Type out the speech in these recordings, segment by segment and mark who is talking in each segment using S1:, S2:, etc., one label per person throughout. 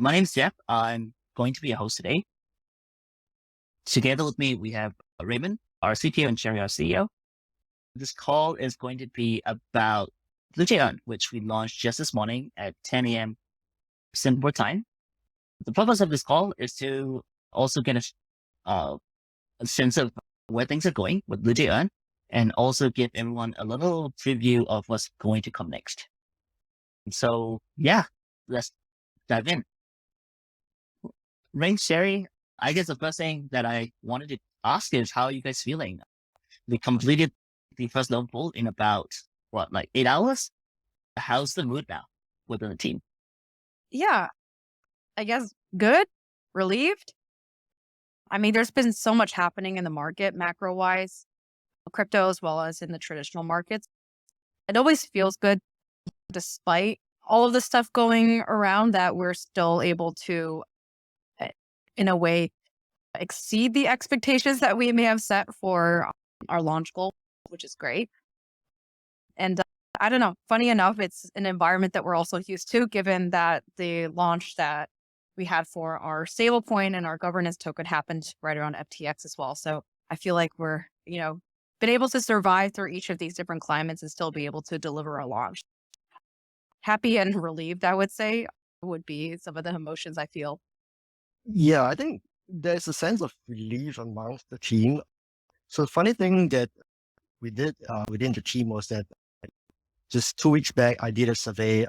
S1: My name's Jeff. I'm going to be a host today. Together with me, we have Raymond, our CTO, and Sherry, our CEO. This call is going to be about Bluejay, which we launched just this morning at 10 a.m. Singapore time. The purpose of this call is to also get a sense of where things are going with Bluejay and also give everyone a little preview of what's going to come next. So, yeah, let's dive in. Ray, Sherry, I guess the first thing that I wanted to ask is how are you guys feeling? We completed the first loan pool in about like 8 hours? How's the mood now within the team?
S2: Yeah, I guess good, relieved. I mean, there's been so much happening in the market macro wise, crypto as well as in the traditional markets. It always feels good despite all of the stuff going around that we're still able to, uh, in a way, exceed the expectations that we may have set for our launch goal, which is great. And I don't know, funny enough, it's an environment that we're also used to, given that the launch that we had for our stablecoin and our governance token happened right around FTX as well. So I feel like we're, been able to survive through each of these different climates and still be able to deliver a launch. Happy and relieved, I would say, would be some of the emotions I feel.
S3: Yeah, I think there's a sense of relief amongst the team. So the funny thing that we did within the team was that just 2 weeks back, I did a survey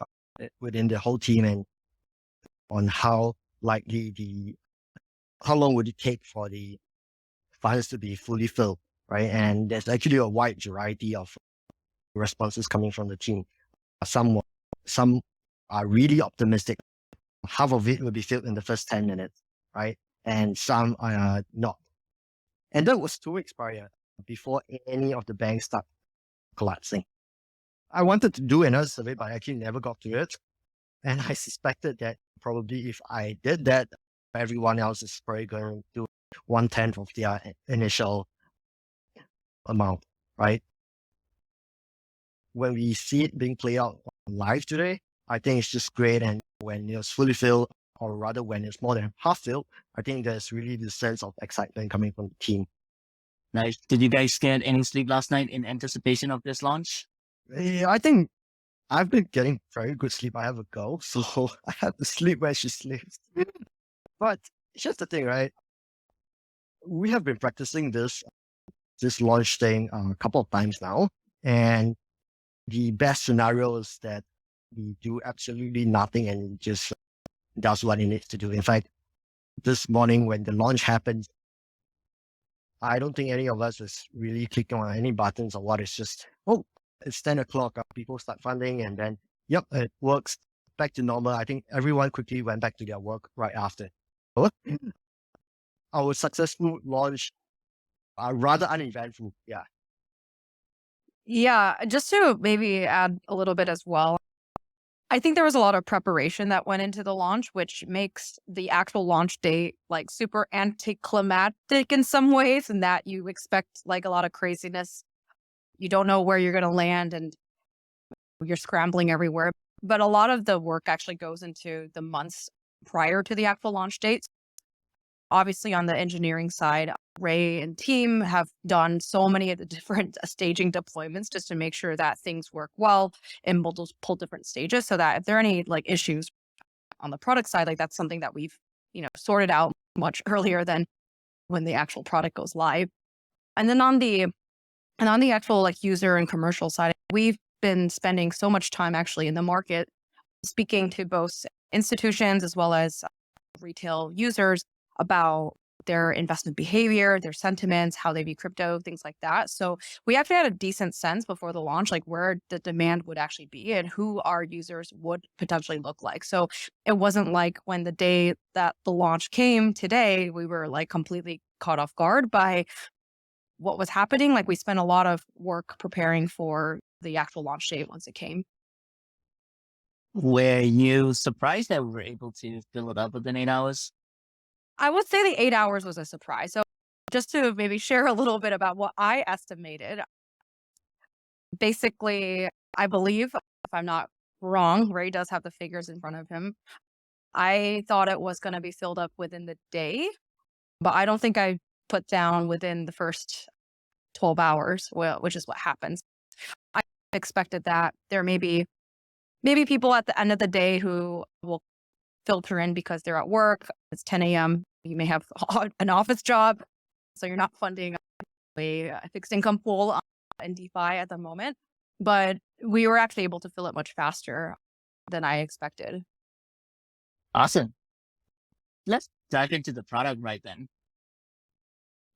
S3: within the whole team and on how likely how long would it take for the funds to be fully filled, right? And there's actually a wide variety of responses coming from the team. Some some are really optimistic. Half of it will be filled in the first 10 minutes, right? And some are not. And that was 2 weeks prior, before any of the banks start collapsing. I wanted to do another survey, but I actually never got to it. And I suspected that probably if I did that, everyone else is probably going to do 1/10 of their initial amount, right? When we see it being played out live today, I think it's just great. And when it's fully filled, or rather when it's more than half filled, I think there's really this sense of excitement coming from the team.
S1: Nice. Did you guys get any sleep last night in anticipation of this launch?
S3: I think I've been getting very good sleep. I have a girl, so I have to sleep where she sleeps. But here's the thing, right? We have been practicing this launch thing a couple of times now, and the best scenario is that we do absolutely nothing and it just does what it needs to do. In fact, this morning when the launch happened, I don't think any of us was really clicking on any buttons or what. It's just, oh, it's 10 o'clock. People start funding and then, yep, it works. Back to normal. I think everyone quickly went back to their work right after. So, our successful launch are rather uneventful. Yeah.
S2: Yeah, just to maybe add a little bit as well. I think there was a lot of preparation that went into the launch, which makes the actual launch date like super anticlimactic in some ways, and that you expect like a lot of craziness. You don't know where you're going to land and you're scrambling everywhere. But a lot of the work actually goes into the months prior to the actual launch date. Obviously, on the engineering side, Ray and team have done so many of the different staging deployments just to make sure that things work well in multiple different stages so that if there are any like issues on the product side, like that's something that we've, sorted out much earlier than when the actual product goes live. And then on the actual like user and commercial side, we've been spending so much time actually in the market speaking to both institutions as well as retail users about their investment behavior, their sentiments, how they view crypto, things like that. So we actually had a decent sense before the launch, like where the demand would actually be and who our users would potentially look like. So it wasn't like when the day that the launch came today, we were like completely caught off guard by what was happening. Like we spent a lot of work preparing for the actual launch date once it came.
S1: Were you surprised that we were able to fill it up within 8 hours?
S2: I would say the 8 hours was a surprise. So just to maybe share a little bit about what I estimated, basically, I believe, if I'm not wrong, Ray does have the figures in front of him. I thought it was going to be filled up within the day, but I don't think I put down within the first 12 hours, which is what happens. I expected that there may be maybe people at the end of the day who will filter in because they're at work. It's 10 a.m. You may have an office job, so you're not funding a fixed income pool in DeFi at the moment. But we were actually able to fill it much faster than I expected.
S1: Awesome. Let's dive into the product right then.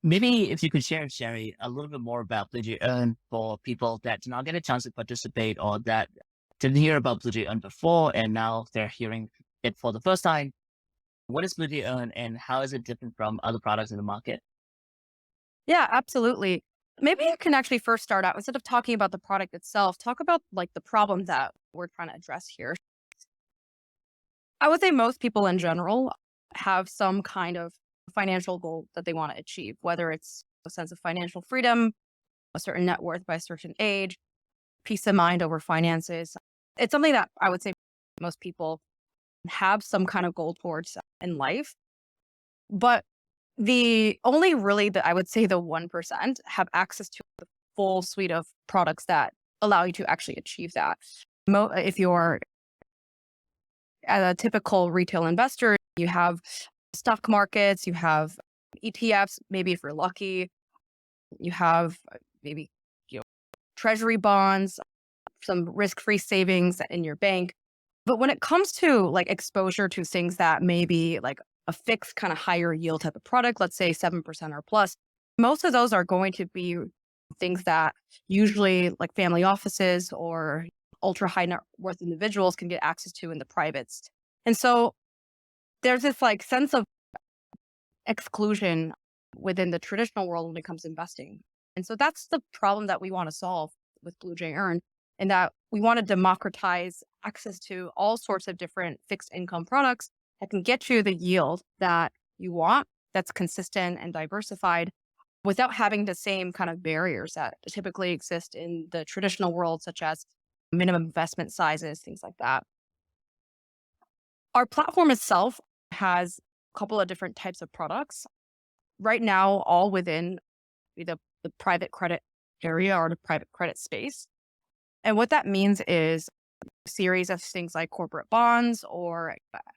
S1: Maybe if you could share, Sherry, a little bit more about Bluejay Earn for people that did not get a chance to participate or that didn't hear about Bluejay Earn before and now they're hearing it for the first time. What is Bluejay Earn and how is it different from other products in the market?
S2: Yeah, absolutely. Maybe you can actually first start out, instead of talking about the product itself, talk about like the problem that we're trying to address here. I would say most people in general have some kind of financial goal that they want to achieve, whether it's a sense of financial freedom, a certain net worth by a certain age, peace of mind over finances. It's something that I would say most people have some kind of goal towards in life. But the only really that I would say the 1% have access to the full suite of products that allow you to actually achieve that. If you're a typical retail investor, you have stock markets, you have ETFs, maybe if you're lucky, you have maybe treasury bonds, some risk-free savings in your bank. But when it comes to like exposure to things that may be like a fixed kind of higher yield type of product, let's say 7% or plus, most of those are going to be things that usually like family offices or ultra high net worth individuals can get access to in the privates. And so there's this like sense of exclusion within the traditional world when it comes to investing. And so that's the problem that we want to solve with Bluejay Earn, in that we want to democratize access to all sorts of different fixed income products that can get you the yield that you want, that's consistent and diversified, without having the same kind of barriers that typically exist in the traditional world, such as minimum investment sizes, things like that. Our platform itself has a couple of different types of products. Right now, all within the private credit area or the private credit space. And what that means is a series of things like corporate bonds or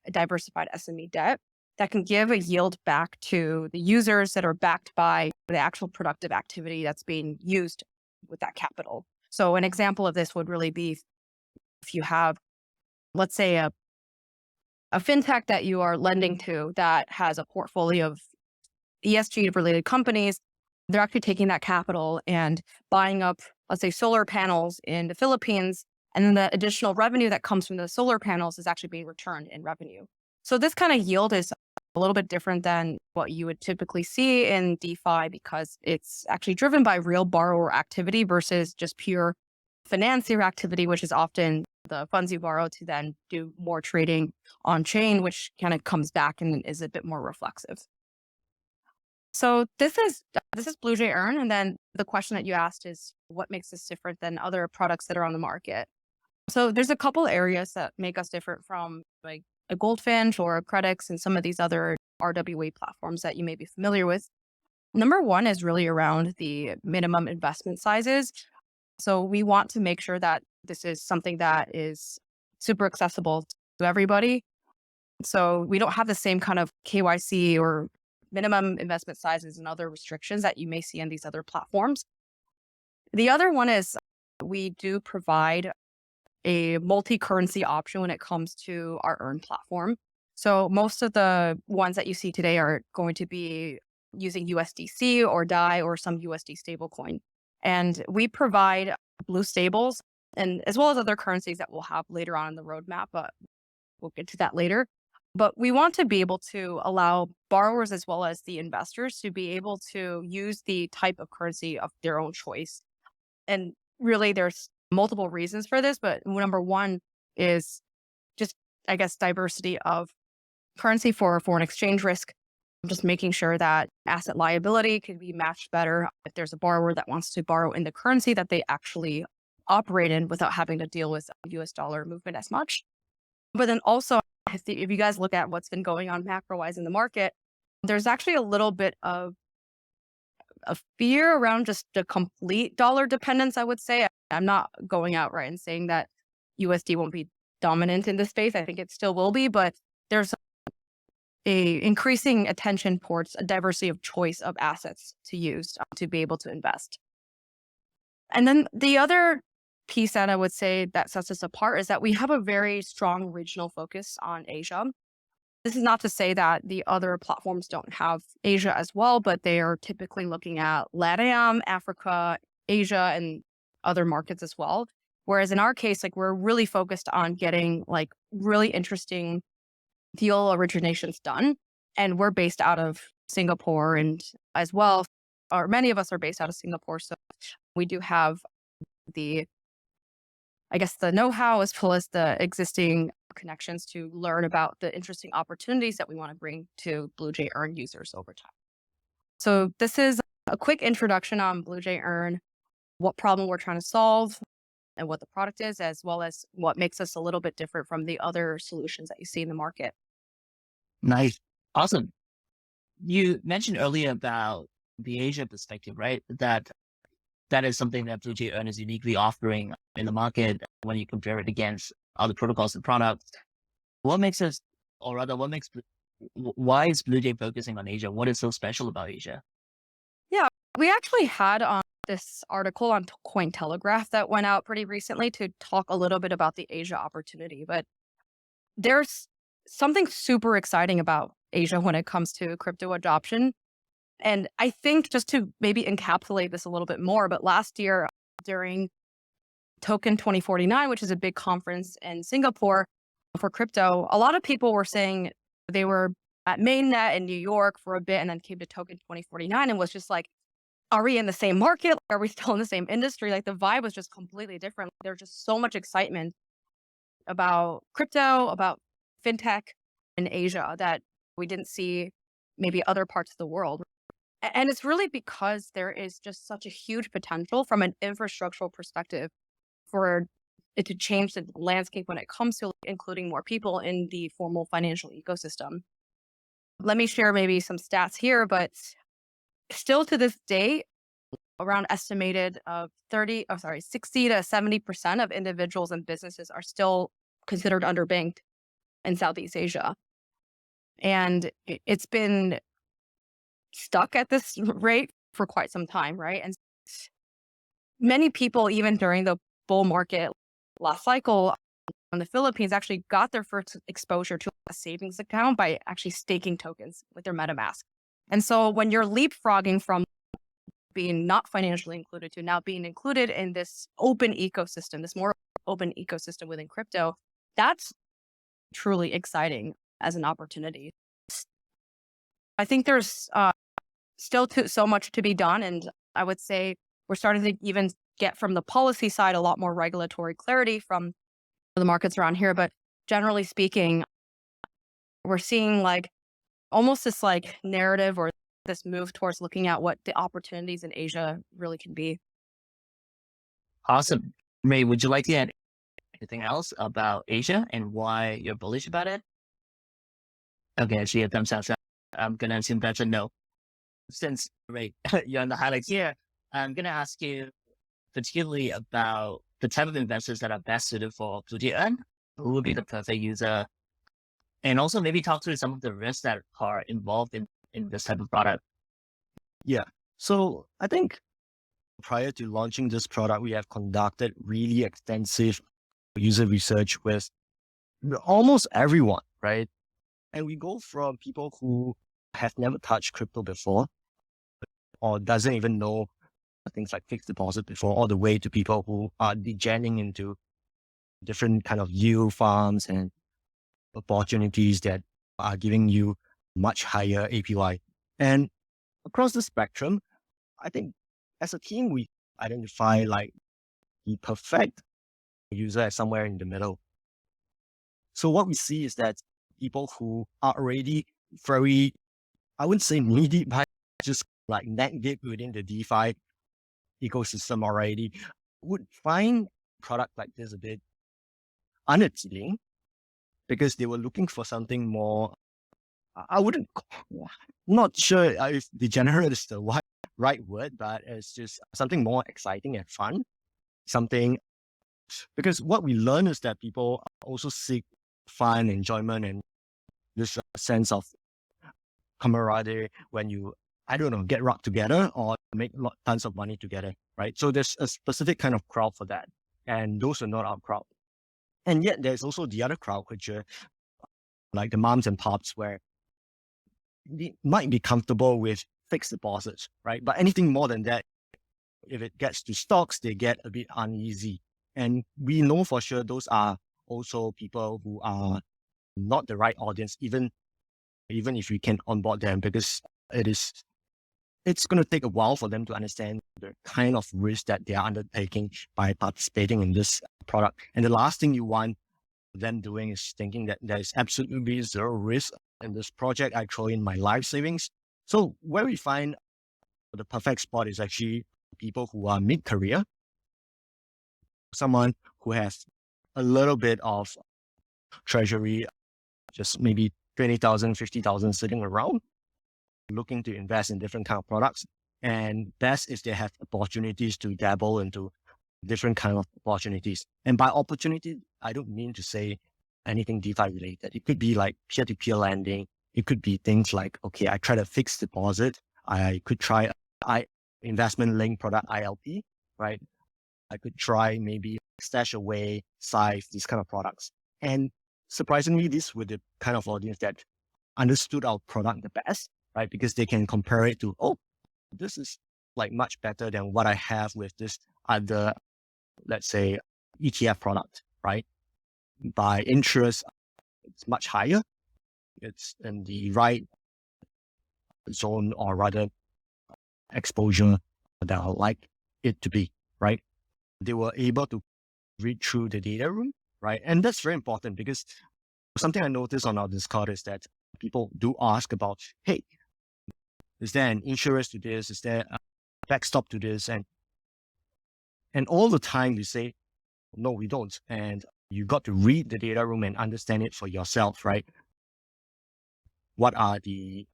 S2: diversified SME debt that can give a yield back to the users that are backed by the actual productive activity that's being used with that capital. So an example of this would really be if you have, let's say, a fintech that you are lending to that has a portfolio of ESG related companies. They're actually taking that capital and buying up, let's say, solar panels in the Philippines. And then the additional revenue that comes from the solar panels is actually being returned in revenue. So this kind of yield is a little bit different than what you would typically see in DeFi, because it's actually driven by real borrower activity versus just pure financier activity, which is often the funds you borrow to then do more trading on chain, which kind of comes back and is a bit more reflexive. So this is Bluejay Earn. And then the question that you asked is what makes this different than other products that are on the market? So there's a couple areas that make us different from like a Goldfinch or a Credix and some of these other RWA platforms that you may be familiar with. Number one is really around the minimum investment sizes. So we want to make sure that this is something that is super accessible to everybody. So we don't have the same kind of KYC or minimum investment sizes and other restrictions that you may see on these other platforms. The other one is we do provide a multi-currency option when it comes to our Earn platform. So most of the ones that you see today are going to be using USDC or DAI or some USD stablecoin. And we provide Blue stables and as well as other currencies that we'll have later on in the roadmap, but we'll get to that later. But we want to be able to allow borrowers as well as the investors to be able to use the type of currency of their own choice. And really, there's multiple reasons for this, but number one is just, I guess, diversity of currency for foreign exchange risk. Just making sure that asset liability can be matched better if there's a borrower that wants to borrow in the currency that they actually operate in without having to deal with US dollar movement as much. But then also if you guys look at what's been going on macro-wise in the market, there's actually a little bit of a fear around just the complete dollar dependence, I would say. I'm not going out right and saying that USD won't be dominant in this space. I think it still will be, but there's a increasing attention towards a diversity of choice of assets to use to be able to invest. And then the other piece that I would say that sets us apart is that we have a very strong regional focus on Asia. This is not to say that the other platforms don't have Asia as well, but they are typically looking at LATAM, Africa, Asia, and other markets as well. Whereas in our case, like we're really focused on getting like really interesting deal originations done. And we're based out of Singapore and as well, or many of us are based out of Singapore. So we do have the know-how as well as the existing connections to learn about the interesting opportunities that we want to bring to Bluejay Earn users over time. So this is a quick introduction on Bluejay Earn, what problem we're trying to solve and what the product is, as well as what makes us a little bit different from the other solutions that you see in the market.
S1: Nice. Awesome. You mentioned earlier about the Asia perspective, right? That is something that Bluejay Earn is uniquely offering in the market when you compare it against other protocols and products. What makes us, or rather, why is Bluejay focusing on Asia? What is so special about Asia?
S2: Yeah, we actually had this article on Cointelegraph that went out pretty recently to talk a little bit about the Asia opportunity. But there's something super exciting about Asia when it comes to crypto adoption. And I think just to maybe encapsulate this a little bit more, but last year during Token 2049, which is a big conference in Singapore for crypto, a lot of people were saying they were at Mainnet in New York for a bit and then came to Token 2049 and was just like, are we in the same market? Are we still in the same industry? Like the vibe was just completely different. There's just so much excitement about crypto, about fintech in Asia that we didn't see maybe other parts of the world. And it's really because there is just such a huge potential from an infrastructural perspective for it to change the landscape when it comes to including more people in the formal financial ecosystem. Let me share maybe some stats here, but still to this day, around estimated of 60 to 70% of individuals and businesses are still considered underbanked in Southeast Asia. And it's been stuck at this rate for quite some time, right? And many people, even during the bull market last cycle in the Philippines, actually got their first exposure to a savings account by actually staking tokens with their MetaMask. And so when you're leapfrogging from being not financially included to now being included in this open ecosystem, this more open ecosystem within crypto, that's truly exciting as an opportunity. I think there's still so much to be done. And I would say we're starting to even get from the policy side a lot more regulatory clarity from the markets around here. But generally speaking, we're seeing like almost this like narrative or this move towards looking at what the opportunities in Asia really can be.
S1: Awesome. Ray, would you like to add anything else about Asia and why you're bullish about it? Okay, I see a thumbs up. So I'm going to assume that's a no. Since, Ray, you're on the highlights here, I'm going to ask you particularly about the type of investors that are best suited for Bluejay Earn, who would be the perfect user, and also maybe talk through some of the risks that are involved in this type of product.
S3: Yeah. So I think prior to launching this product, we have conducted really extensive user research with almost everyone, right? And we go from people who have never touched crypto before or doesn't even know things like fixed deposit before, all the way to people who are degenerating into different kind of yield farms and opportunities that are giving you much higher APY. And across the spectrum, I think as a team, we identify like the perfect user as somewhere in the middle. So what we see is that people who are already very, I wouldn't say needy, but just like neck deep within the DeFi ecosystem already, would find product like this a bit unappealing. because they were looking for something more, I wouldn't, not sure if degenerate is the right word, but it's just something more exciting and fun. Something, because what we learn is that people also seek fun, enjoyment, and this sense of camaraderie when you, I don't know, get rock together or make tons of money together, right? So there's a specific kind of crowd for that. And those are not our crowd. And yet there's also the other crowd, which are like the moms and pops, where they might be comfortable with fixed deposits, right? But anything more than that, if it gets to stocks, they get a bit uneasy. And we know for sure those are also people who are not the right audience, even if we can onboard them, because it's going to take a while for them to understand the kind of risk that they are undertaking by participating in this product. And the last thing you want them doing is thinking that there is absolutely zero risk in this project. I throw in my life savings. So where we find the perfect spot is actually people who are mid-career, someone who has a little bit of treasury, just maybe 20,000, 50,000 sitting around, looking to invest in different kind of products. And best if they have opportunities to dabble into different kind of opportunities. And by opportunity, I don't mean to say anything DeFi related. It could be like peer-to-peer lending. It could be things like, okay, I tried a fixed deposit. I could try investment link product ILP, right? I could try maybe stash away, Scythe, these kind of products. And surprisingly, these were the kind of audience that understood our product the best, right? Because they can compare it to, oh, this is like much better than what I have with this other, let's say, ETF product, right? By interest, it's much higher. It's in the right zone, or rather exposure that I like it to be, right? They were able to read through the data room, right? And that's very important, because something I noticed on our Discord is that people do ask about, hey, is there an insurance to this? Is there a backstop to this? And all the time we say, no, we don't. And you got to read the data room and understand it for yourself, right? What are the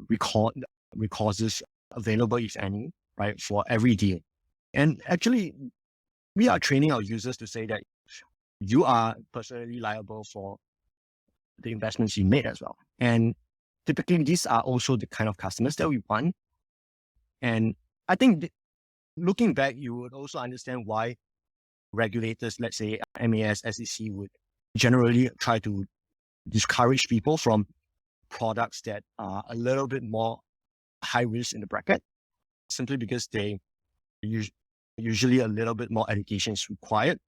S3: recourses available, if any, right, for every deal? And actually, we are training our users to say that you are personally liable for the investments you made as well. And typically, these are also the kind of customers that we want. And I think looking back, you would also understand why regulators, let's say MAS, SEC, would generally try to discourage people from products that are a little bit more high risk in the bracket, simply because they usually a little bit more education is required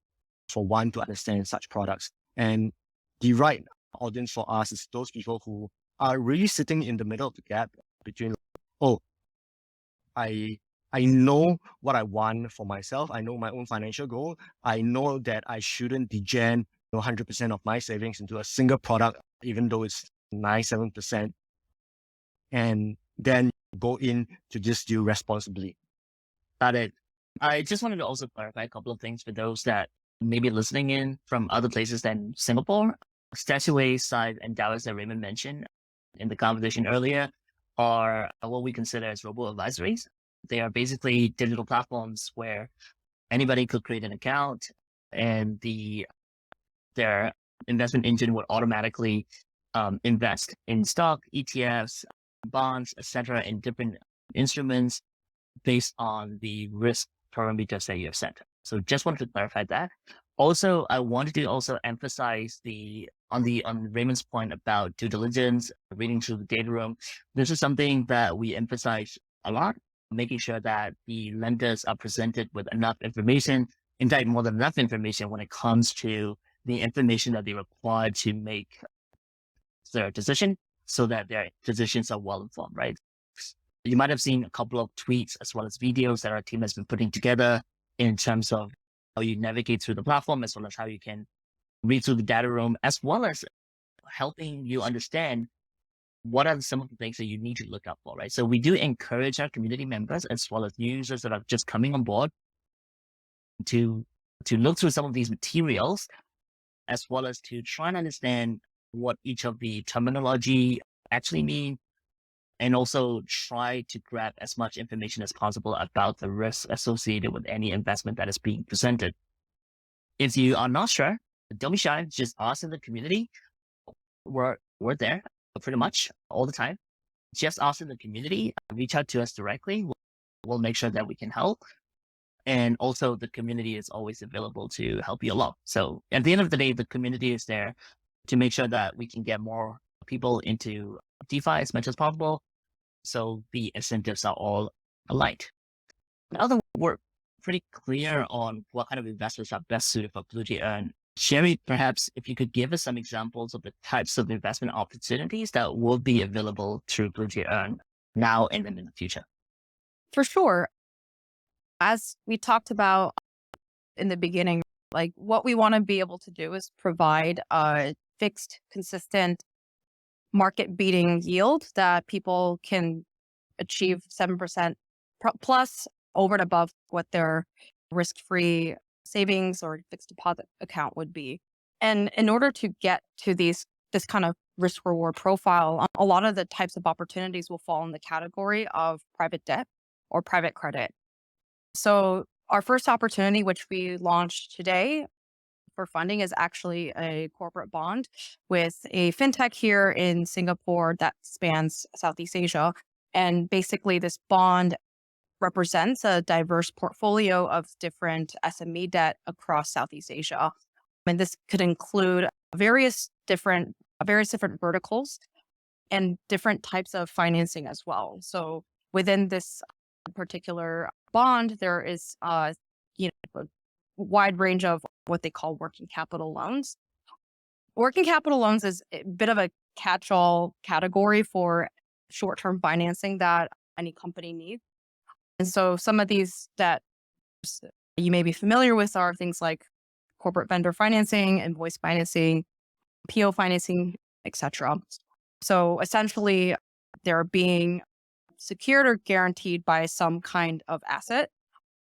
S3: for one to understand such products. And the right audience for us is those people who are really sitting in the middle of the gap between, oh, I know what I want for myself. I know my own financial goal. I know that I shouldn't degen 100% of my savings into a single product, even though it's 7%. And then go in to this deal responsibly.
S1: Got it. I just wanted to also clarify a couple of things for those that may be listening in from other places than Singapore. Stashaway, Scythe, and DAOs that Raymond mentioned in the conversation earlier are what we consider as robo-advisories. They are basically digital platforms where anybody could create an account, and their investment engine would automatically invest in stock, ETFs, bonds, etc., in different instruments based on the risk parameters that you have set. So just wanted to clarify that. Also, I wanted to also emphasize on Raymond's point about due diligence, reading through the data room. This is something that we emphasize a lot, making sure that the lenders are presented with enough information, in fact, more than enough information when it comes to the information that they require to make their decision, so that their decisions are well informed, right? You might have seen a couple of tweets as well as videos that our team has been putting together in terms of how you navigate through the platform, as well as how you can read through the data room, as well as helping you understand what are some of the things that you need to look out for, right? So we do encourage our community members, as well as users that are just coming on board, to look through some of these materials as well as to try and understand what each of the terminology actually mean, and also try to grab as much information as possible about the risks associated with any investment that is being presented. If you are not sure, don't be shy, just ask in the community. We're there pretty much all the time. Just ask in the community, reach out to us directly. We'll make sure that we can help. And also the community is always available to help you along. So at the end of the day, the community is there to make sure that we can get more people into DeFi as much as possible. So the incentives are all aligned. Now we're pretty clear on what kind of investors are best suited for Bluejay Earn, Sherry, perhaps if you could give us some examples of the types of investment opportunities that will be available through Bluejay Earn now and then in the future.
S2: For sure. As we talked about in the beginning, like what we want to be able to do is provide a fixed, consistent, market-beating yield that people can achieve 7% plus over and above what their risk-free savings or fixed deposit account would be. And in order to get to this kind of risk-reward profile, a lot of the types of opportunities will fall in the category of private debt or private credit. So our first opportunity, which we launched today for funding, is actually a corporate bond with a fintech here in Singapore that spans Southeast Asia. And basically this bond represents a diverse portfolio of different SME debt across Southeast Asia. And this could include various different verticals and different types of financing as well. So within this particular bond, there is a wide range of what they call working capital loans. Working capital loans is a bit of a catch-all category for short-term financing that any company needs. And so some of these that you may be familiar with are things like corporate vendor financing, invoice financing, PO financing, etc. So essentially, they're being secured or guaranteed by some kind of asset.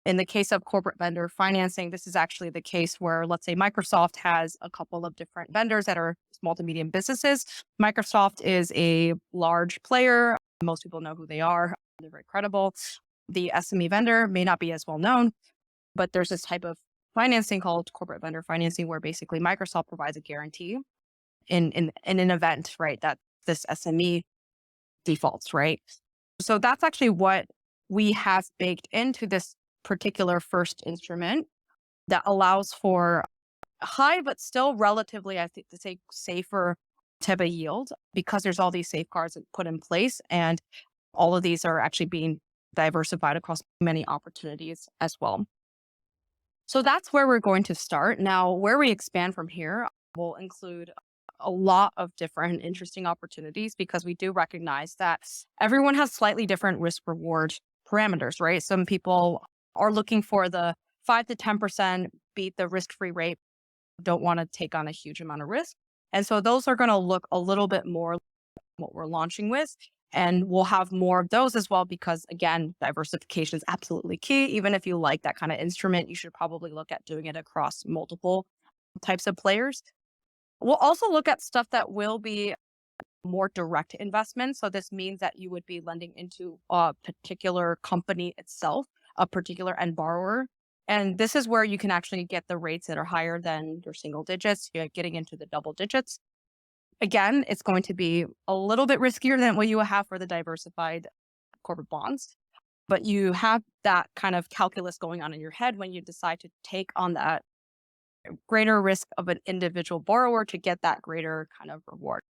S2: In the case of corporate vendor financing, this is actually the case where, let's say, Microsoft has a couple of different vendors that are small to medium businesses. Microsoft is a large player. Most people know who they are. They're very credible. The SME vendor may not be as well known, but there's this type of financing called corporate vendor financing where basically Microsoft provides a guarantee in an event, right, that this SME defaults, right? So that's actually what we have baked into this particular first instrument that allows for high, but still relatively, I think, to say safer type of yield because there's all these safeguards put in place. And all of these are actually being diversified across many opportunities as well. So that's where we're going to start. Now, where we expand from here will include a lot of different interesting opportunities because we do recognize that everyone has slightly different risk reward parameters, right? Some people are looking for the 5 to 10% beat the risk-free rate, don't want to take on a huge amount of risk. And so those are going to look a little bit more like what we're launching with. And we'll have more of those as well because, again, diversification is absolutely key. Even if you like that kind of instrument, you should probably look at doing it across multiple types of players. We'll also look at stuff that will be more direct investments. So this means that you would be lending into a particular company itself, a particular end borrower. And this is where you can actually get the rates that are higher than your single digits. You're getting into the double digits. Again, it's going to be a little bit riskier than what you have for the diversified corporate bonds. But you have that kind of calculus going on in your head when you decide to take on that greater risk of an individual borrower to get that greater kind of reward.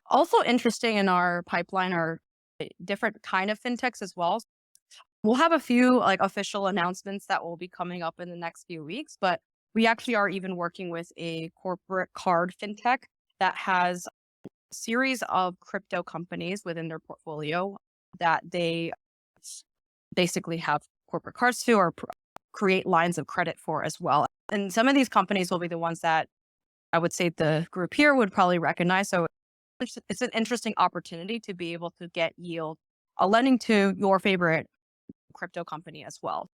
S2: Also interesting in our pipeline are different kind of fintechs as well. We'll have a few like official announcements that will be coming up in the next few weeks, but we actually are even working with a corporate card fintech that has a series of crypto companies within their portfolio that they basically have corporate cards to or create lines of credit for as well. And some of these companies will be the ones that I would say the group here would probably recognize. So it's an interesting opportunity to be able to get yield, lending to your favorite crypto company as well.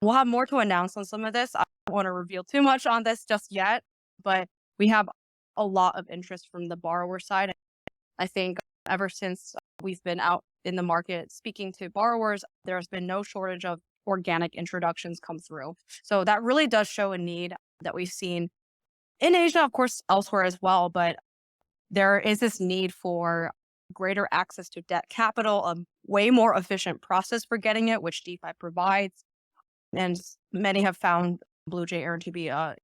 S2: We'll have more to announce on some of this. I don't want to reveal too much on this just yet, but we have a lot of interest from the borrower side. I think ever since we've been out in the market speaking to borrowers, there's been no shortage of organic introductions come through. So that really does show a need that we've seen in Asia, of course, elsewhere as well. But there is this need for greater access to debt capital, a way more efficient process for getting it, which DeFi provides. And many have found Bluejay Earn to be a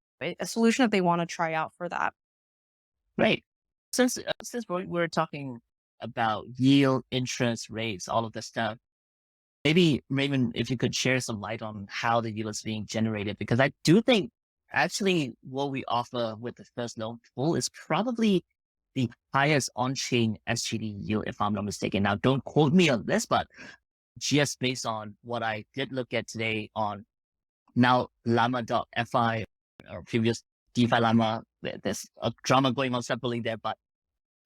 S2: solution that they want to try out for that.
S1: Great. Since we're talking about yield, interest rates, all of this stuff, maybe Raymond, if you could share some light on how the yield is being generated, because I do think actually what we offer with the first loan pool is probably the highest on-chain SGD yield, if I'm not mistaken. Now, don't quote me on this, but just based on what I did look at today on now llama.fi or previous DeFi Llama, there's a drama going on separately there, but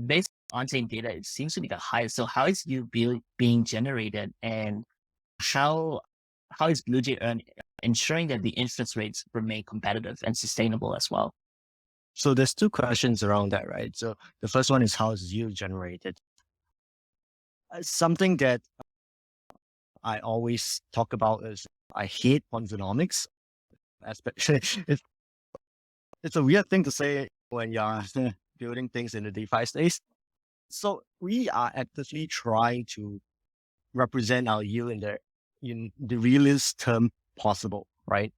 S1: based on on-chain data, it seems to be the highest. So how is yield being generated, and how is Bluejay Earn ensuring that the interest rates remain competitive and sustainable as well?
S3: So there's two questions around that, right? So the first one is how is yield generated? Something that I always talk about is I hate Ponzonomics. Especially, it's a weird thing to say when you're building things in the DeFi space. So we are actively trying to represent our yield in the realest term possible, right?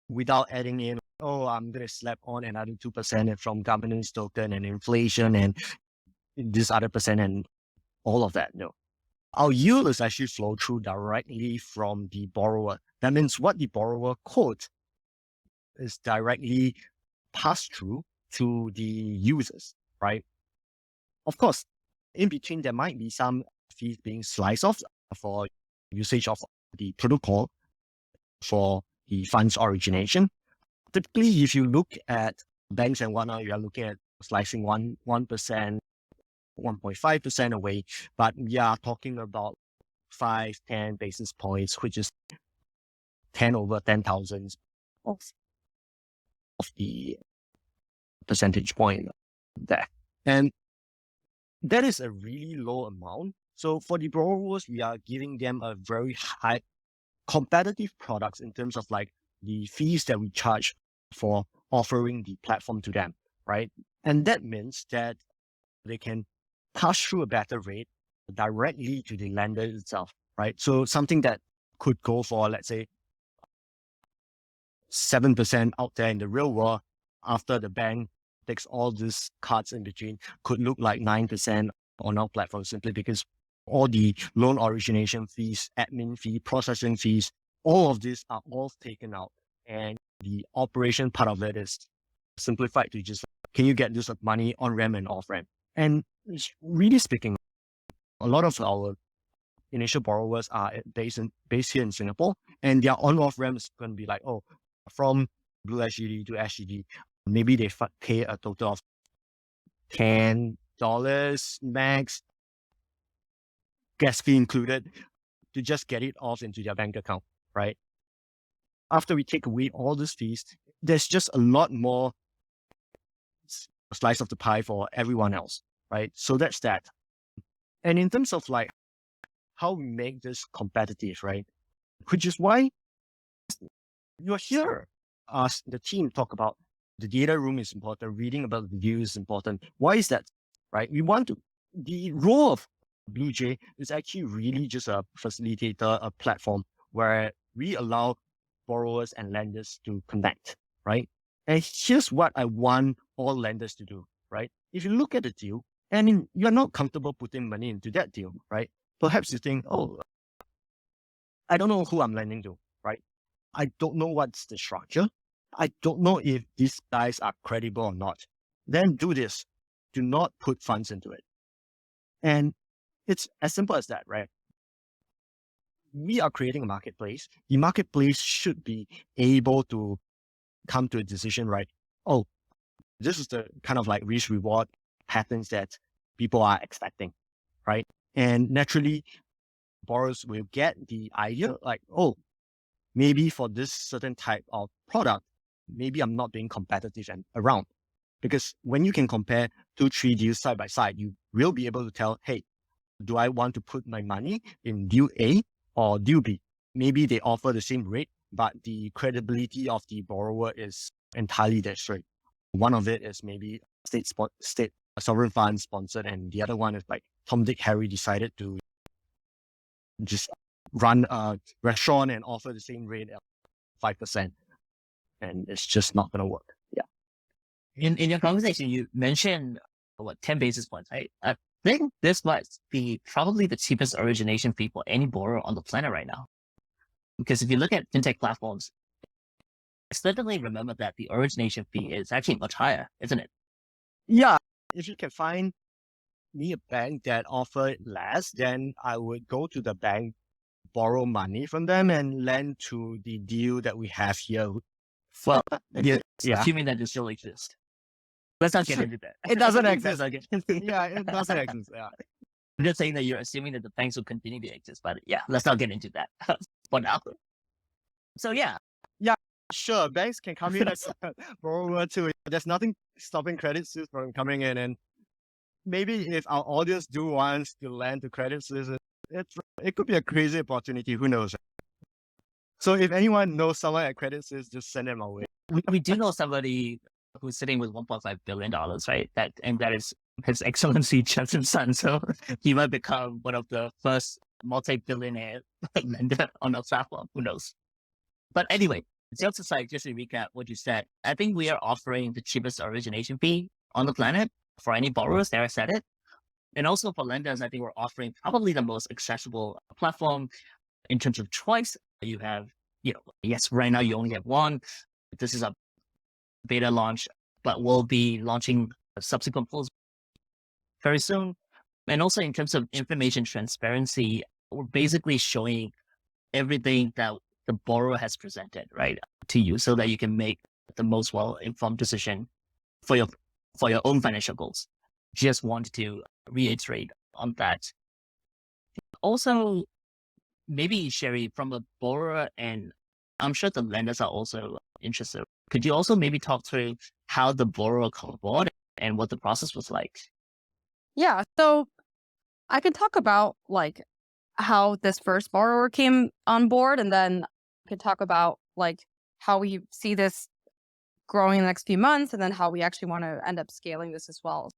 S3: Without adding in, oh, I'm going to slap on another 2% from governance token and inflation and this other percent and all of that. No. Our yield is actually flow through directly from the borrower. That means what the borrower quotes is directly passed through to the users, right? Of course, in between, there might be some fees being sliced off for usage of the protocol for the funds origination. Typically, if you look at banks and whatnot, you are looking at slicing 1%, 1.5% away, but we are talking about 5-10 basis points, which is 10 over 10,000 of the percentage point there. And that is a really low amount. So for the borrowers, we are giving them a very high competitive products in terms of like the fees that we charge for offering the platform to them, right? And that means that they can pass through a better rate directly to the lender itself, right? So something that could go for, let's say, 7% out there in the real world after the bank takes all these cards in between could look like 9% on our platform, simply because all the loan origination fees, admin fee, processing fees, all of these are all taken out. And the operation part of it is simplified to just, can you get this money on-ramp and off-ramp? And really speaking, a lot of our initial borrowers are based here in Singapore, and their on-off ramp is going to be like, oh, from Blue SGD to SGD, maybe they pay a total of $10 max, gas fee included, to just get it off into their bank account, right? After we take away all these fees, there's just a lot more slice of the pie for everyone else, right? So that's that. And in terms of like how we make this competitive, right? Which is why you're here. Us, the team, talk about the data room is important, reading about the view is important. Why is that, right? We want to, the role of Bluejay is actually really just a facilitator, a platform where we allow borrowers and lenders to connect, right? And here's what I want all lenders to do, right? If you look at the deal and you're not comfortable putting money into that deal, right? Perhaps you think, oh, I don't know who I'm lending to, right? I don't know what's the structure. I don't know if these guys are credible or not. Then do this. Do not put funds into it. And it's as simple as that, right? We are creating a marketplace. The marketplace should be able to come to a decision, right? Oh, this is the kind of like risk reward patterns that people are expecting, right? And naturally, borrowers will get the idea like, oh, maybe for this certain type of product, maybe I'm not being competitive and around. Because when you can compare 2-3 deals side by side, you will be able to tell, hey, do I want to put my money in deal A or deal B? Maybe they offer the same rate, but the credibility of the borrower is entirely different. One of it is maybe state sovereign fund sponsored, and the other one is like Tom, Dick, Harry decided to just run a restaurant and offer the same rate at 5%. And it's just not going to work. Yeah.
S1: In your conversation, you mentioned 10 basis points, right? I think this might be probably the cheapest origination fee for any borrower on the planet right now. Because if you look at fintech platforms, I certainly remember that the origination fee is actually much higher, isn't it?
S3: Yeah. If you can find me a bank that offer less, then I would go to the bank, borrow money from them, and lend to the deal that we have here.
S1: Well,
S3: Yeah.
S1: assuming that it still exists. Let's not get into that.
S3: It doesn't
S1: Let's
S3: exist.
S1: not get-
S3: Yeah, it doesn't exist. Yeah.
S1: I'm just saying that you're assuming that the banks will continue to exist, but yeah, let's not get into that for now. So yeah,
S3: Sure, banks can come in as a borrower too. There's nothing stopping Credit Suisse from coming in, and maybe if our audience do wants to lend to Credit Suisse, it could be a crazy opportunity. Who knows? So if anyone knows someone at Credit Suisse, just send them our way.
S1: we do know somebody who's sitting with $1.5 billion, right? That is His Excellency Jensen's son. So he might become one of the first multi-billionaire lender on our platform. Who knows? But anyway, jokes aside, just to recap what you said, I think we are offering the cheapest origination fee on the planet for any borrowers. There, I said it. And also for lenders, I think we're offering probably the most accessible platform in terms of choice. You have, yes, right now you only have one. This is a beta launch, but we'll be launching subsequent pools very soon. And also in terms of information transparency, we're basically showing everything that the borrower has presented, right, to you, so that you can make the most well-informed decision for your own financial goals. Just wanted to reiterate on that. Also, maybe Sherry, from a borrower, and I'm sure the lenders are also interested, could you also maybe talk through how the borrower came on board and what the process was like?
S2: Yeah, so I can talk about like how this first borrower came on board, and then I could talk about like how we see this growing in the next few months, and then how we actually want to end up scaling this as well.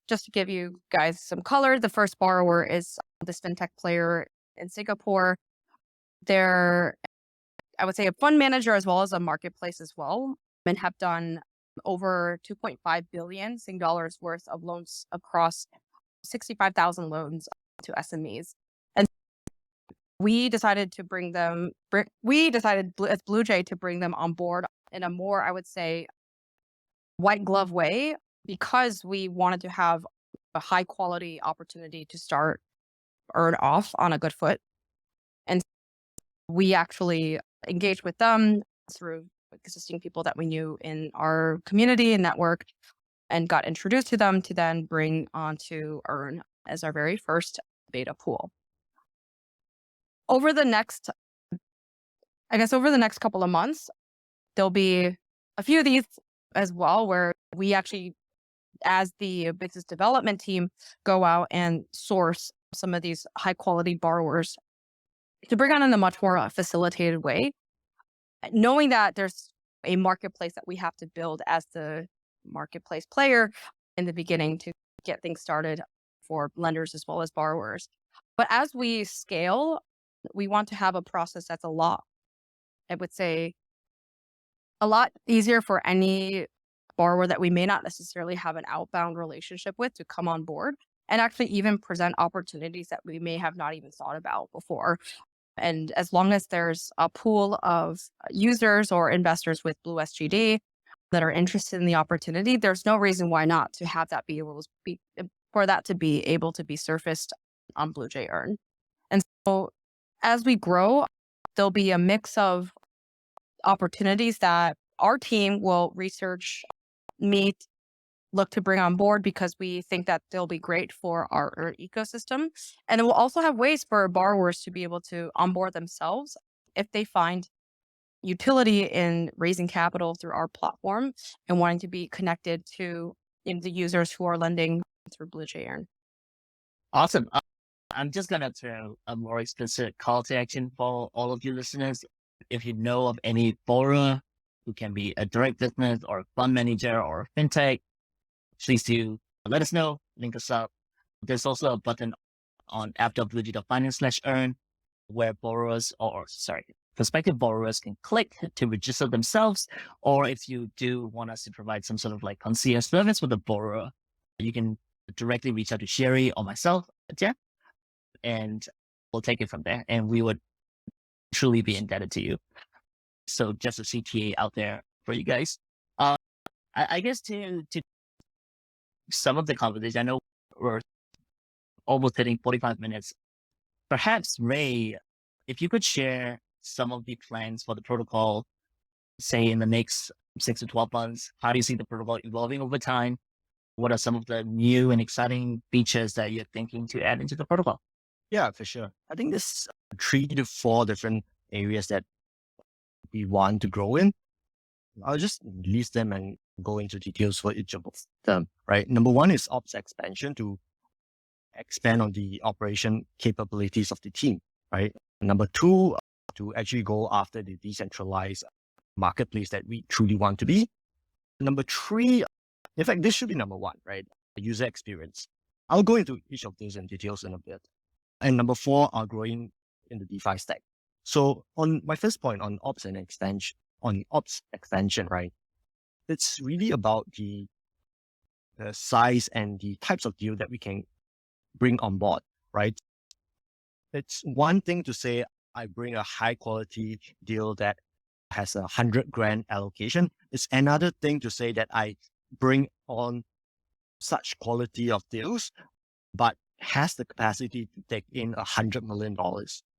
S2: Just to give you guys some color, the first borrower is this fintech player in Singapore. They're, I would say, a fund manager as well as a marketplace as well, and have done over 2.5 billion Sing dollars worth of loans across 65,000 loans to SMEs. And we decided as Bluejay to bring them on board in a more, I would say, white glove way, because we wanted to have a high quality opportunity to start earn off on a good foot. And we actually engaged with them through existing people that we knew in our community and network, and got introduced to them to then bring on to Earn as our very first beta pool. Over the next couple of months, there'll be a few of these as well, where we actually, as the business development team, go out and source some of these high quality borrowers to bring on in a much more facilitated way, knowing that there's a marketplace that we have to build as the marketplace player in the beginning to get things started for lenders as well as borrowers. But as we scale, we want to have a process that's a lot easier for any borrower that we may not necessarily have an outbound relationship with to come on board and actually even present opportunities that we may have not even thought about before. And as long as there's a pool of users or investors with BlueSGD that are interested in the opportunity, there's no reason why not to have that be able to be surfaced on Bluejay Earn. And so as we grow, there'll be a mix of opportunities that our team will research, meet, look to bring on board, because we think that they'll be great for our Earn ecosystem. And it will also have ways for borrowers to be able to onboard themselves if they find utility in raising capital through our platform and wanting to be connected to the users who are lending through Bluejay Earn.
S1: Awesome. I'm just going to throw a more explicit call to action for all of you listeners. If you know of any borrower who can be a direct business or a fund manager or a fintech, please do let us know, link us up. There's also a button on app.bluejay.finance/earn where prospective borrowers can click to register themselves. Or if you do want us to provide some sort of like concierge service with the borrower, you can directly reach out to Sherry or myself, Jeff, and we'll take it from there. And we would truly be indebted to you. So just a CTA out there for you guys. I guess to sum up the conversation, I know we're almost hitting 45 minutes. Perhaps, Ray, if you could share some of the plans for the protocol, say in the next 6 to 12 months, how do you see the protocol evolving over time? What are some of the new and exciting features that you're thinking to add into the protocol?
S3: Yeah, for sure. I think there's 3 to 4 different areas that we want to grow in. I'll just list them and go into details for each of them, right? Number 1 is ops expansion to expand on the operation capabilities of the team, right? Number 2, to actually go after the decentralized marketplace that we truly want to be. Number 3, in fact, this should be number 1, right? The user experience. I'll go into each of those in details in a bit. And number 4 are growing in the DeFi stack. So on my first point on ops expansion, right? It's really about the size and the types of deal that we can bring on board, right? It's one thing to say I bring a high quality deal that has 100 grand allocation. It's another thing to say that I bring on such quality of deals, but has the capacity to take in $100 million,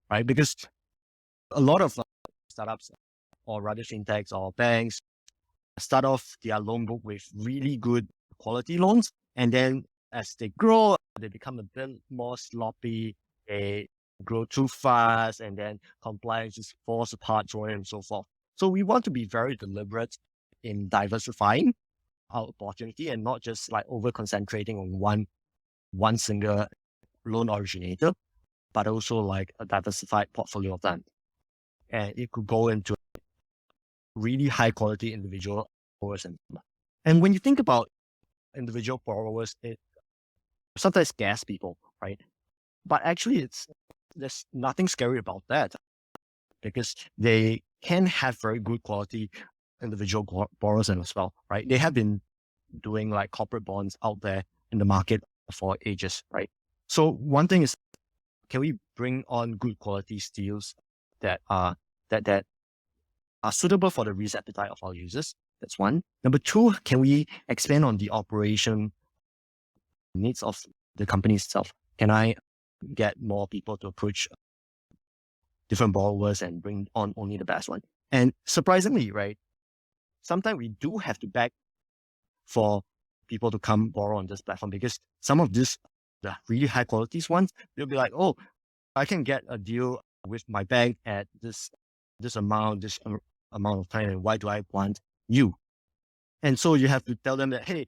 S3: right? Because a lot of startups, or rather fintechs or banks, start off their loan book with really good quality loans. And then as they grow, they become a bit more sloppy. They grow too fast, and then compliance just falls apart, so on and so forth. So we want to be very deliberate in diversifying our opportunity and not just like over concentrating on one single loan originator, but also like a diversified portfolio of them. And it could go into really high quality individual borrowers. And when you think about individual borrowers, it sometimes scares people, right? But actually there's nothing scary about that, because they can have very good quality individual borrowers as well, right? They have been doing like corporate bonds out there in the market for ages, right? So one thing is, can we bring on good quality deals that are suitable for the risk appetite of our users? That's one. Number 2, can we expand on the operation needs of the company itself? Can I get more people to approach different borrowers and bring on only the best one? And surprisingly, right, sometimes we do have to beg for people to come borrow on this platform, because some of the really high quality ones, they'll be like, oh, I can get a deal with my bank at this amount of time, and why do I want you? And so you have to tell them that, hey,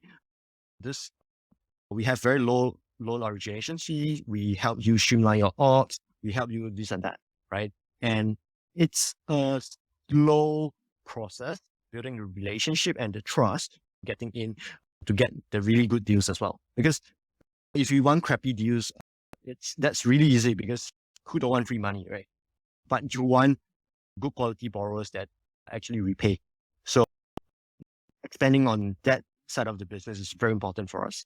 S3: we have very low loan origination fee, we help you streamline your ops, we help you this and that, right? And it's a slow process, building the relationship and the trust, getting in to get the really good deals as well. Because if you want crappy deals, that's really easy, because who don't want free money, right? But you want good quality borrowers that actually repay. So expanding on that side of the business is very important for us.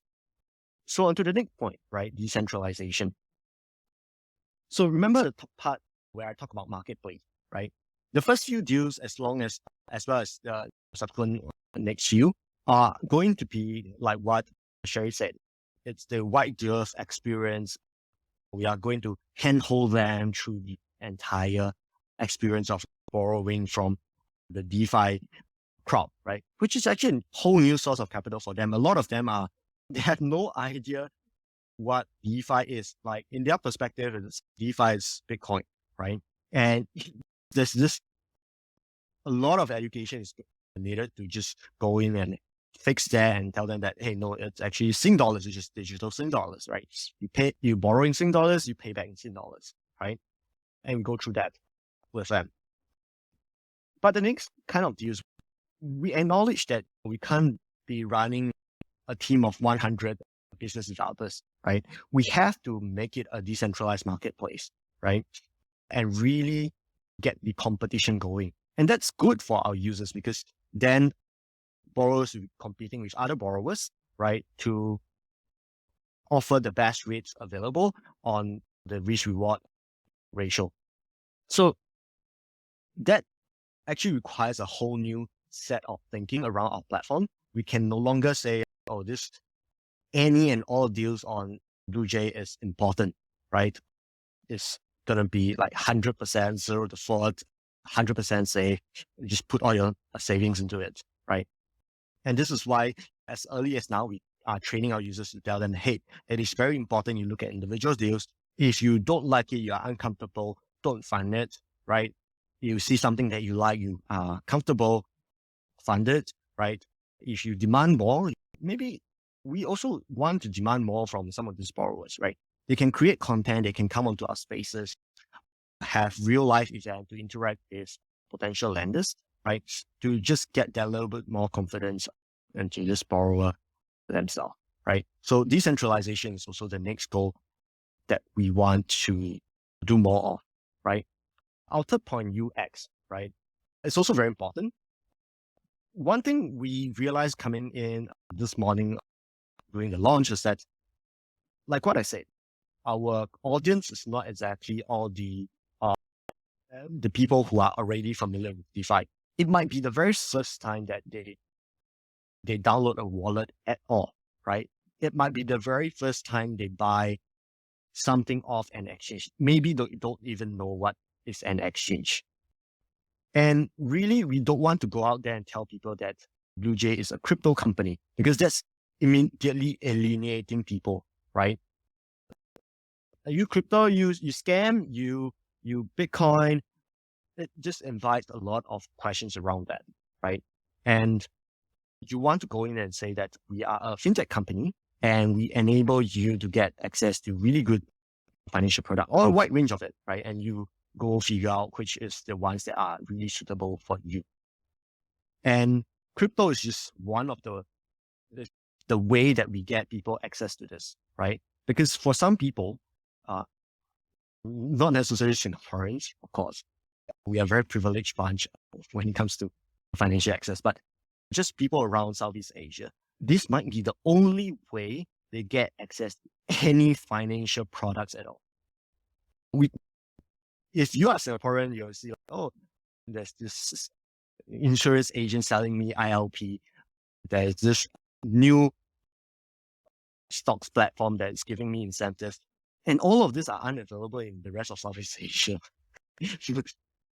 S3: So on to the next point, right? Decentralization. So remember the top part where I talk about marketplace, right? The first few deals, as well as the subsequent next few, are going to be like what Sherry said. It's the white deals experience. We are going to handhold them through the entire experience of borrowing from the DeFi crowd, right? Which is actually a whole new source of capital for them. A lot of them they have no idea what DeFi is. Like in their perspective, DeFi is Bitcoin, right? And there's this a lot of education is needed to just go in and fix that and tell them that, hey, no, it's actually Sing dollars, it's just digital Sing dollars, right? You borrow in Sing dollars, you pay back in Sing dollars, right? And we go through that with them. But the next kind of deals, we acknowledge that we can't be running a team of 100 business developers, right? We have to make it a decentralized marketplace, right? And really get the competition going. And that's good for our users because then borrowers will be competing with other borrowers, right? To offer the best rates available on the risk reward ratio. So that actually requires a whole new set of thinking around our platform. We can no longer say, oh, this any and all deals on Bluejay is important, right? It's going to be like 100% zero default, 100% safe. Just put all your savings into it, right? And this is why as early as now, we are training our users to tell them, hey, it is very important you look at individual deals. If you don't like it, you are uncomfortable, don't fund it, right? You see something that you like, you are comfortable, fund it, right? If you demand more, maybe we also want to demand more from some of these borrowers, right? They can create content, they can come onto our spaces, have real life events to interact with potential lenders, right? To just get that little bit more confidence into this borrower themselves, right? So decentralization is also the next goal that we want to do more of, right? Our third point, UX, right? It's also very important. One thing we realized coming in this morning during the launch is that, like what I said, our audience is not exactly all the people who are already familiar with DeFi. It might be the very first time that they download a wallet at all, right? It might be the very first time they buy something off an exchange. Maybe they don't even know what is an exchange. And really, we don't want to go out there and tell people that Bluejay is a crypto company because that's immediately alienating people, right? You crypto, you scam, you Bitcoin. It just invites a lot of questions around that, right? And you want to go in and say that we are a fintech company and we enable you to get access to really good financial product or a wide range of it, right? And you go figure out which is the ones that are really suitable for you. And crypto is just one of the way that we get people access to this, right? Because for some people, not necessarily Singaporeans, of course, we are a very privileged bunch when it comes to financial access, but just people around Southeast Asia, this might be the only way they get access to any financial products at all. If you are Singaporean, you'll see, oh, there's this insurance agent selling me ILP. There's this new stocks platform that is giving me incentives. And all of these are unavailable in the rest of Southeast Asia.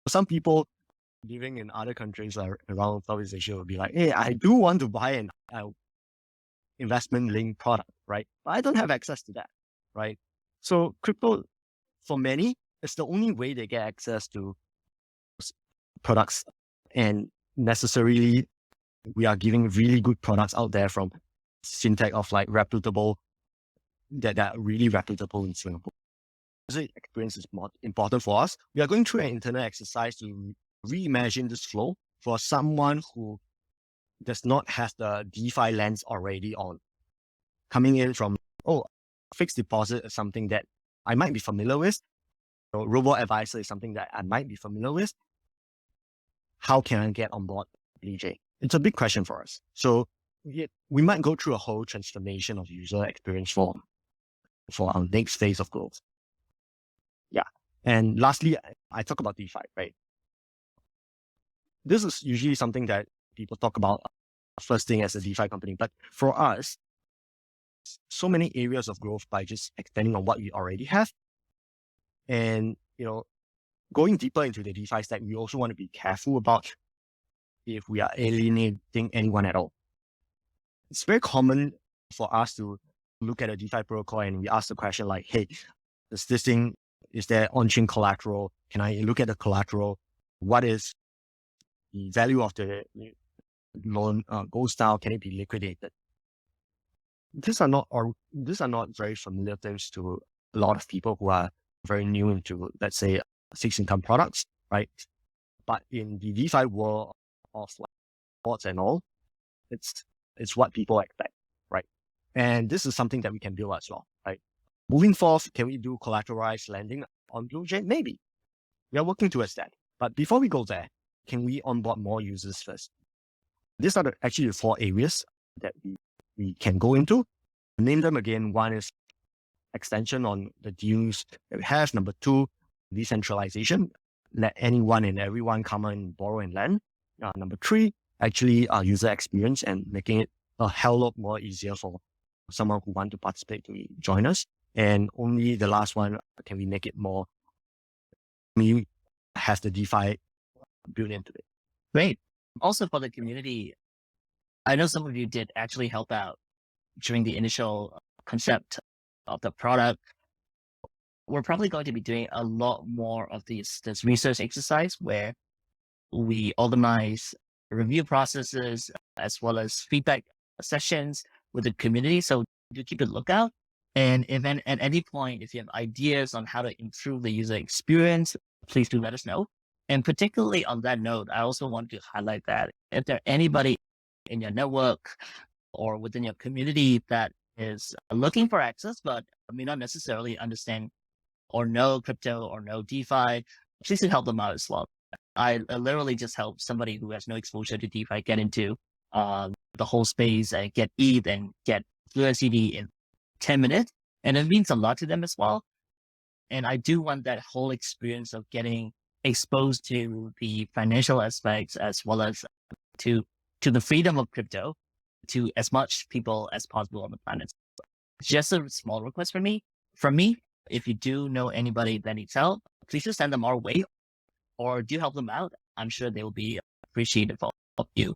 S3: Some people living in other countries around Southeast Asia will be like, hey, I do want to buy an investment linked product, right? But I don't have access to that, right? So crypto, for many, it's the only way they get access to products. And necessarily, we are giving really good products out there from fintech of like reputable, that are really reputable in Singapore. User experience is more important for us. We are going through an internal exercise to reimagine this flow for someone who does not have the DeFi lens already on. Coming in from, fixed deposit is something that I might be familiar with. Robo-advisor is something that I might be familiar with. How can I get on board Bluejay? It's a big question for us. So we might go through a whole transformation of user experience for our next phase of growth. Yeah. And lastly, I talk about DeFi, right? This is usually something that people talk about first thing as a DeFi company. But for us, so many areas of growth by just extending on what we already have. And, going deeper into the DeFi stack, we also want to be careful about if we are alienating anyone at all. It's very common for us to look at a DeFi protocol and we ask the question like, hey, is there on-chain collateral? Can I look at the collateral? What is the value of the loan goes down, can it be liquidated? These are not very familiar things to a lot of people who are very new into, let's say, fixed income products, right? But in the DeFi world of like bots and all, it's what people expect, right? And this is something that we can build as well, right? Moving forth, can we do collateralized lending on Bluejay? Maybe. We are working towards that. But before we go there, can we onboard more users first? These are actually the 4 areas that we can go into. Name them again. One is extension on the deals that we have. Number 2, decentralization. Let anyone and everyone come and borrow and lend. Number 3, actually user experience and making it a hell lot more easier for someone who want to participate to join us. And only the last one, can we make it more, we have the DeFi built into it.
S1: Great. Also for the community, I know some of you did actually help out during the initial concept of the product. We're probably going to be doing a lot more of this research exercise where we organize review processes as well as feedback sessions with the community. So do keep a lookout. And if at any point, if you have ideas on how to improve the user experience, please do let us know. And particularly on that note, I also want to highlight that if there anybody in your network or within your community that is looking for access, but may not necessarily understand or know crypto or know DeFi, please do help them out as well. I literally just help somebody who has no exposure to DeFi get into the whole space and get ETH and get USDT in 10 minutes. And it means a lot to them as well. And I do want that whole experience of getting exposed to the financial aspects as well as to the freedom of crypto to as much people as possible on the planet. Just a small request from me. If you do know anybody that needs help, please just send them our way or do help them out. I'm sure they will be appreciative of you.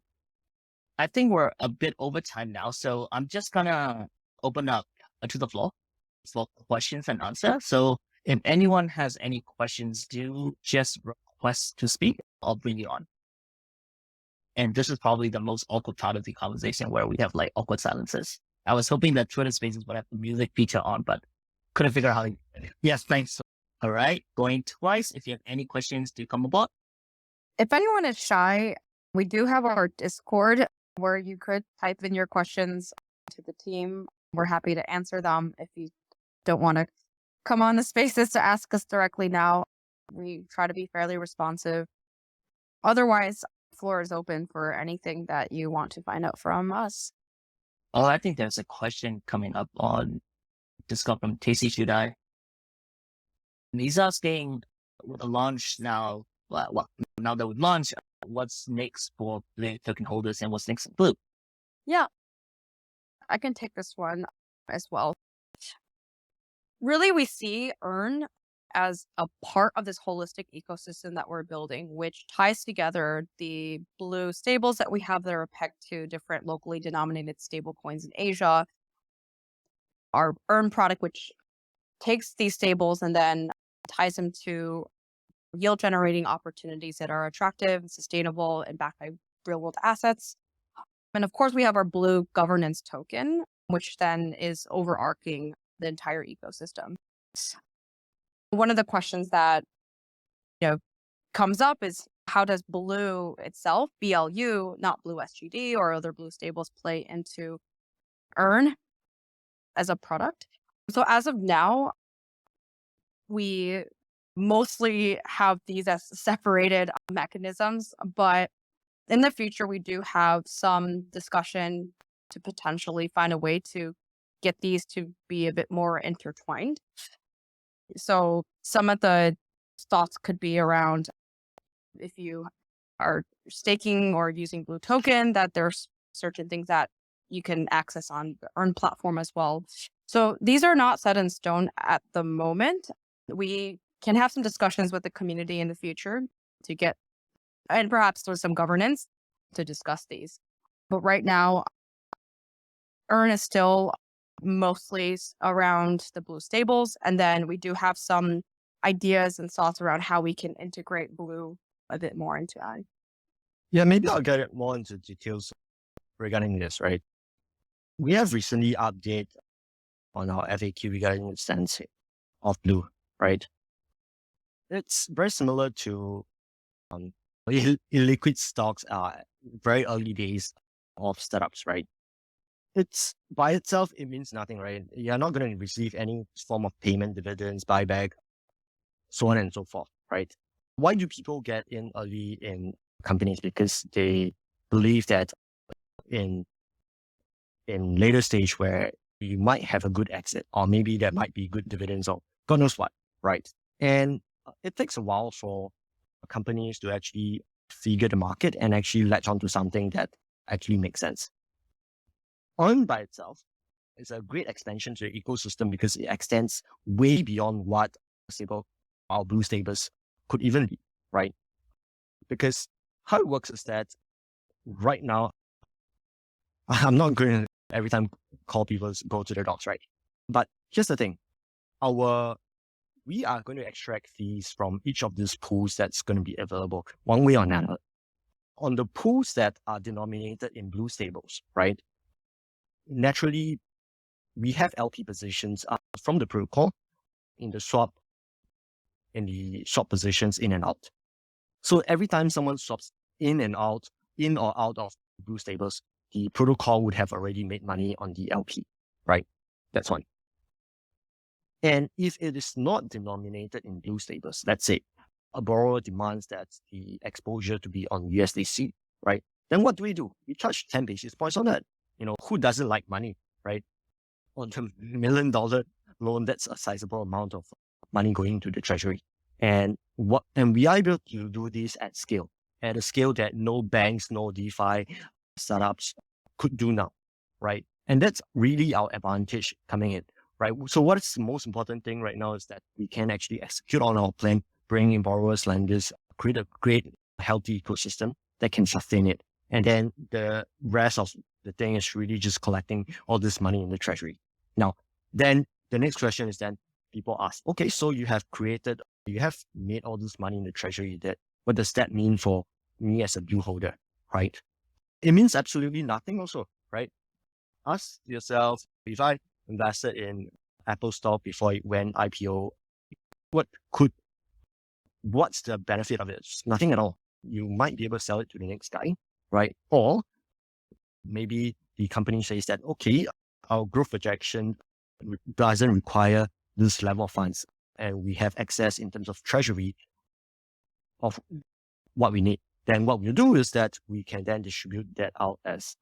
S1: I think we're a bit over time now, so I'm just gonna open up to the floor for questions and answers. So if anyone has any questions, do just request to speak. I'll bring you on. And this is probably the most awkward part of the conversation where we have like awkward silences. I was hoping that Twitter Spaces would have the music feature on, but couldn't figure out how to. Yes, thanks. All right, going twice. If you have any questions, do come aboard.
S2: If anyone is shy, we do have our Discord where you could type in your questions to the team. We're happy to answer them. If you don't want to come on the Spaces to ask us directly now, we try to be fairly responsive. Otherwise, floor is open for anything that you want to find out from us.
S1: Oh, I think there's a question coming up on Discord from Tasty Shudai. And he's asking, with the launch now, now that we've launched, what's next for Blue token holders and what's next in Blue?
S2: Yeah, I can take this one as well. Really, we see Earn as a part of this holistic ecosystem that we're building, which ties together the Blue stables that we have that are pegged to different locally denominated stable coins in Asia. Our Earn product, which takes these stables and then ties them to yield generating opportunities that are attractive, sustainable, and backed by real world assets. And of course, we have our Blue governance token, which then is overarching the entire ecosystem. One of the questions that comes up is, how does Blue itself, BLU, not Blue SGD or other Blue stables, play into Earn as a product? So as of now, we mostly have these as separated mechanisms, but in the future, we do have some discussion to potentially find a way to get these to be a bit more intertwined. So some of the thoughts could be around, if you are staking or using Blue token, that there's certain things that you can access on the Earn platform as well. So these are not set in stone at the moment. We can have some discussions with the community in the future to get, and perhaps there's some governance to discuss these. But right now, Earn is still mostly around the Blue stables. And then we do have some ideas and thoughts around how we can integrate Blue a bit more into that.
S3: Yeah, maybe I'll get more into details regarding this, right? We have recently updated on our FAQ regarding the stance of Blue, right? It's very similar to um, illiquid stocks are very early days of startups, right? It's by itself, it means nothing, right? You're not going to receive any form of payment, dividends, buyback, so on and so forth, right? Why do people get in early in companies? Because they believe that in later stage where you might have a good exit, or maybe there might be good dividends, or God knows what, right? And it takes a while for companies to actually figure the market and actually latch onto something that actually makes sense. On by itself, it's a great extension to the ecosystem because it extends way beyond what stable our blue stables could even be, right? Because how it works is that right now, I'm not going to every time call people to go to the docs, right? But here's the thing. We are going to extract fees from each of these pools that's going to be available one way or another. On the pools that are denominated in blue stables, right? Naturally, we have LP positions from the protocol in the swap positions in and out. So every time someone swaps in or out of blue stables, the protocol would have already made money on the LP, right? That's one. And if it is not denominated in blue stables, let's say a borrower demands that the exposure to be on USDC, right? Then what do? We charge 10 basis points on that. Who doesn't like money, right? On the $1 million loan, that's a sizable amount of money going to the treasury. And we are able to do this at a scale that no banks, no DeFi startups could do now, right? And that's really our advantage coming in, right? So what is the most important thing right now is that we can actually execute on our plan, bring in borrowers, lenders, create a great, healthy ecosystem that can sustain it. And then the rest of the thing is really just collecting all this money in the treasury. Now, then the next question is then people ask, okay, so you have made all this money in the treasury. What does that mean for me as a blue holder, right? It means absolutely nothing also, right? Ask yourself, if I invested in Apple stock before it went IPO, what's the benefit of it? It's nothing at all. You might be able to sell it to the next guy, right? Or maybe the company says that, okay, our growth projection doesn't require this level of funds, and we have access in terms of treasury of what we need. Then what we'll do is that we can then distribute that out as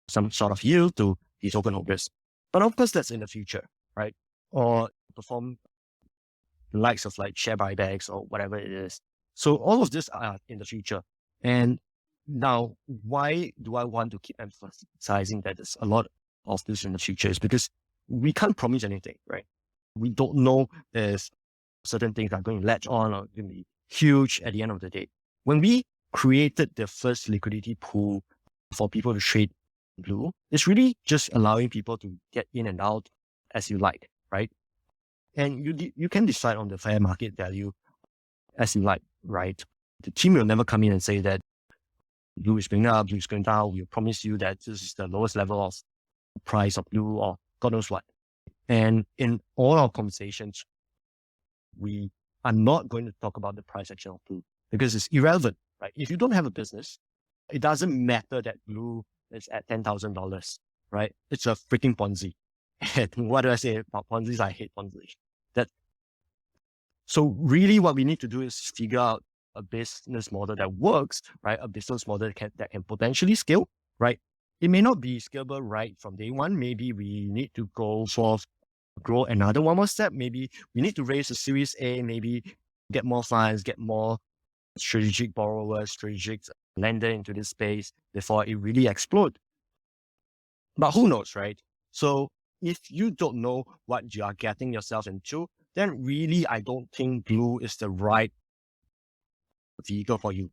S3: some sort of yield to the token holders. But of course, that's in the future, right? Or perform the likes of like share buybacks or whatever it is. So all of this are in the future. And now, why do I want to keep emphasizing that there's a lot of this in the future? Is because we can't promise anything, right? We don't know there's certain things that are going to latch on or going to be huge at the end of the day. When we created the first liquidity pool for people to trade blue, it's really just allowing people to get in and out as you like, right? And you can decide on the fair market value as you like, right? The team will never come in and say that blue is going up, blue is going down. We'll promise you that this is the lowest level of price of blue or God knows what. And in all our conversations, we are not going to talk about the price action of blue because it's irrelevant, right? If you don't have a business, it doesn't matter that blue is at $10,000, right? It's a freaking Ponzi. And what do I say about Ponzi's? I hate Ponzi. So really what we need to do is figure out a business model that works, right? A business model that can potentially scale, right? It may not be scalable right from day one. Maybe we need to grow another one more step. Maybe we need to raise a Series A, maybe get more funds, get more strategic borrowers, strategic lender into this space before it really explodes. But who knows, right? So if you don't know what you are getting yourself into, then really I don't think blue is the right vehicle for you.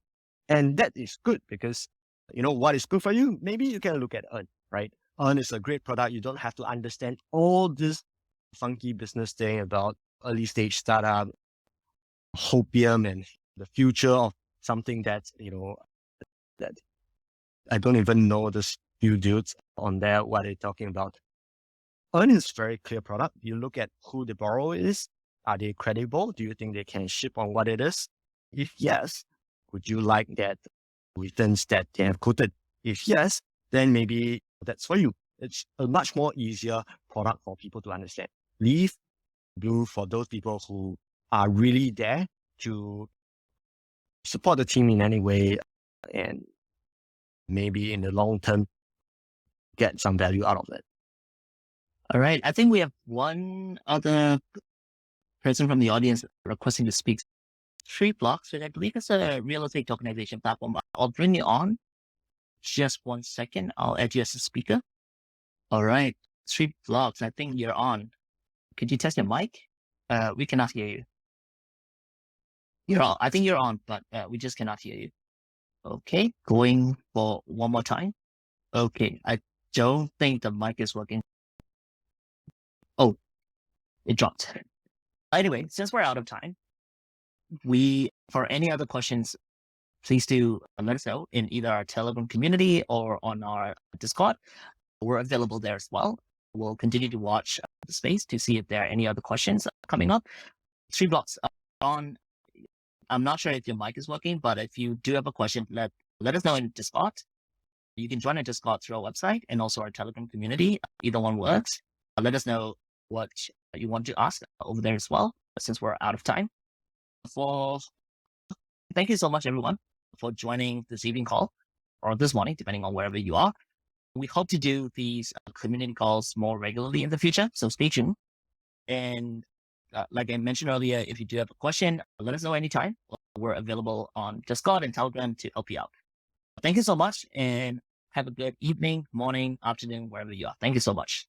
S3: And that is good because what is good for you? Maybe you can look at Earn, right? Earn is a great product. You don't have to understand all this funky business thing about early stage startup, hopium, and the future of something that, that I don't even know this few dudes on there what they're talking about. Earn is very clear product. You look at who the borrower is. Are they credible? Do you think they can ship on what it is? If yes, would you like that returns that they have quoted? If yes, then maybe that's for you. It's a much more easier product for people to understand. Leave Blue for those people who are really there to support the team in any way and maybe in the long term get some value out of it.
S1: All right. I think we have one other person from the audience requesting to speak. 3Blocks, which I believe is a real estate tokenization platform. I'll bring you on. Just 1 second. I'll add you as a speaker. All right. 3Blocks, I think you're on. Could you test your mic? We cannot hear you. You're on. I think you're on, but we just cannot hear you. Okay. Going for one more time. Okay. I don't think the mic is working. Oh, it dropped. Anyway, since we're out of time, for any other questions, please do let us know in either our Telegram community or on our Discord. We're available there as well. We'll continue to watch the space to see if there are any other questions coming up. 3Blocks on. I'm not sure if your mic is working, but if you do have a question, let us know in Discord. You can join our Discord through our website and also our Telegram community. Either one works. Let us know what you want to ask over there as well, since we're out of time. Thank you so much, everyone, for joining this evening call or this morning, depending on wherever you are. We hope to do these community calls more regularly in the future, so stay tuned. And like I mentioned earlier, if you do have a question, let us know anytime. We're available on Discord and Telegram to help you out. Thank you so much, and have a good evening, morning, afternoon, wherever you are. Thank you so much.